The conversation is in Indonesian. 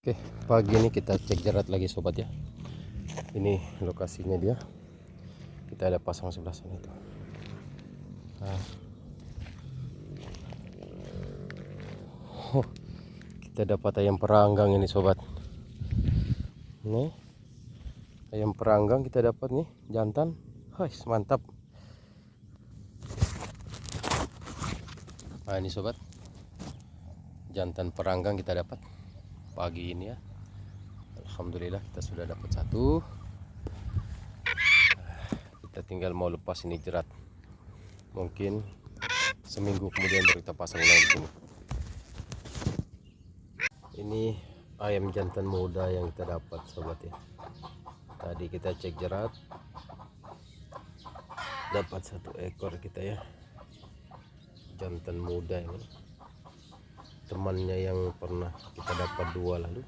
Oke, pagi ini kita cek jerat lagi sobat ya. Ini lokasinya dia. Kita ada pasang sebelah sana itu. Nah. Kita dapat ayam peranggang ini sobat. Nih. Ayam peranggang kita dapat nih, jantan. Hai, mantap. Nah, ini sobat. Jantan peranggang kita dapat pagi ini ya. Alhamdulillah kita sudah dapat satu. Kita tinggal mau lepas ini jerat. Mungkin seminggu kemudian baru kita pasang lagi di sini. Ini ayam jantan muda yang kita dapat sobat ya. Tadi kita cek jerat, dapat satu ekor kita ya, jantan muda ini. Temannya yang pernah kita dapat dua lalu.